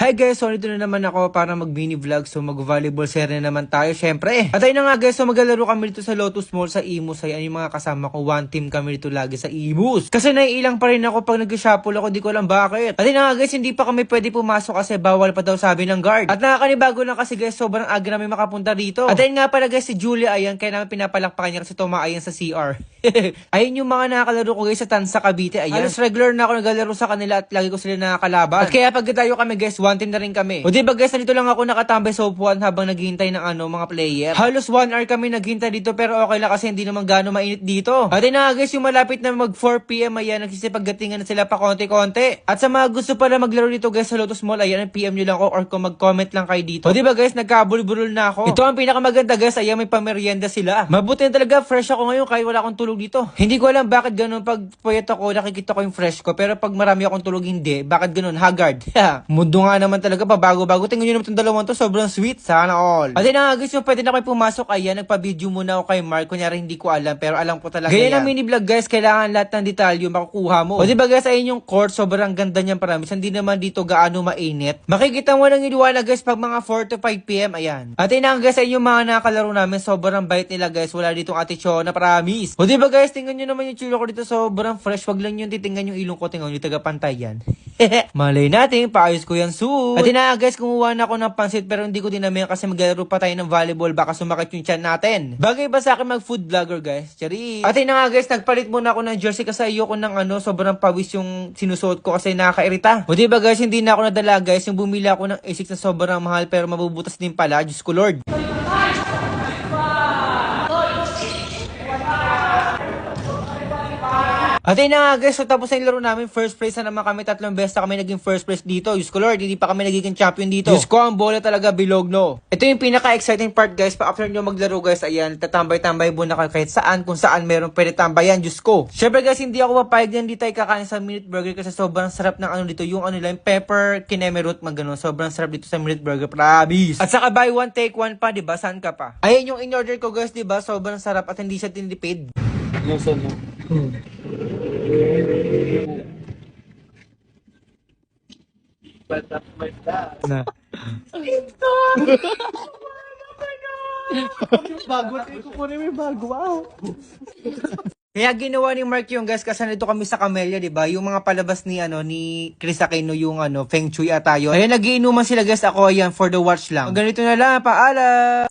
Hi guys, so nito na naman ako para mag-mini vlog. So mag-volleyball series na naman tayo syempre. At ayun na nga guys, so maglalaro kami dito sa Lotus Mall sa Imus. Ayan yung mga kasama ko, one team kami dito lagi sa Imus. Kasi naiilang pa rin ako pag nag-shuffle ako, di ko alam bakit. At ayun na nga guys, hindi pa kami pwede pumasok kasi bawal pa daw sabi ng guard. At nakakanibago lang kasi guys, sobrang aga namin makapunta dito. At ayun nga pala guys, si Julia ayan, kaya namin pinapalakpakan niya kasi tumaayan sa CR. Ayun yung mga nakakalaro ko guys sa Tansa Cavite. Ayan, halos regular na ako naglalaro sa kanila at lagi ko sila nakakalaban. At kaya pag tayo kami guys, one team na rin kami. O diba guys, nandito lang ako nakatambay sa upuan habang naghihintay ng mga player. Halos 1 hour kami naghihintay dito pero okay lang kasi hindi naman gaano mainit dito. At yun na guys, yung malapit na mag 4 PM ayan, nagsisipaggatingan na sila pa konti-konti. At sa mga gusto pala maglaro dito guys sa Lotus Mall, ayan, PM nyo lang ako or kung mag-comment lang kayo dito. O diba guys, nagkabulbulol na ako. Ito ang pinakamaganda guys, ayan, may pamerienda sila. Mabuti na talaga, fresh ako ngayon kahit wala akong tulog dito. Hindi ko alam bakit ganun pag puyat ako, nakikita ko yung fresh ko. Pero pag marami akong tulog hindi, bakit ganun? Haggard. Mundo nga naman talaga, bago-bago. Tingnan nyo naman itong dalawang to, sobrang sweet. Sana all. At yun na nga guys, yung pwede na kayo pumasok. Ayan, nagpa-video muna ako kay Mark. Kunyari hindi ko alam, pero alam ko talaga yan. Ganyan ang mini vlog guys, kailangan lahat ng detalyo makukuha mo. O diba guys, ayun yung court, sobrang ganda niyan promise. Hindi naman dito gaano mainit. Makikita mo lang iliwanag guys pag mga 4 to 5 PM, ayan. At yun na nga guys, ayun yung mga nakakalaro namin, sobrang bait nila guys. Wala ditong atitsyon na promise. O diba guys, tingnan nyo naman yung chulo ko dito, sobrang fresh. Wag lang yung titingnan yung ilong ko, tingnan yung taga-pantay yan. Malay natin, paayos ko yan soon. At yun na guys, kumuha na ako ng pansit pero hindi ko din namin kasi maglalaro pa tayo ng volleyball, baka sumakit yung tiyan natin. Bagay ba sa akin mag food vlogger guys? Chari. At yun na nga guys, nagpalit muna ako ng jersey kasi ayoko ng sobrang pawis yung sinusuot ko kasi nakakairita. O diba guys, hindi na ako nadala guys, yung bumili ako ng Asics na sobrang mahal pero mabubutas din pala, Diyos ko Lord. At yun na nga guys, so tapos na yung laro namin, first place na naman kami, 3 beses na kami naging first place dito. Diyos ko Lord, hindi pa kami nagiging champion dito. Diyos ko, ang bola talaga bilog no. Ito yung pinaka-exciting part guys, pa after nyo maglaro guys, ayan, tatambay-tambay muna kayo kahit saan, kung saan meron pwede tambayan, Diyos ko. Syempre guys, hindi ako papayag yan, di tayo kakain sa Minute Burger kasi sobrang sarap ng dito, yung lang, pepper kineme root, magano, sobrang sarap dito sa Minute Burger, promise. At saka buy one, take one pa, diba? Saan ka pa? Ayan yung in-order ko guys, diba? Sobrang sarap at hindi siya tinipid. Yung son mo. Na. Bago kayo kukunin mo yung bago. Wow. Kaya ginawa ni Mark yung guys kasi nandito kami sa Camellia, 'di ba? Yung mga palabas ni ni Chris Aquino, yung Feng Shui ata yun. Ayun, nagiinuman sila guys, ako ayan for the watch lang. Ganito na lang, paalam.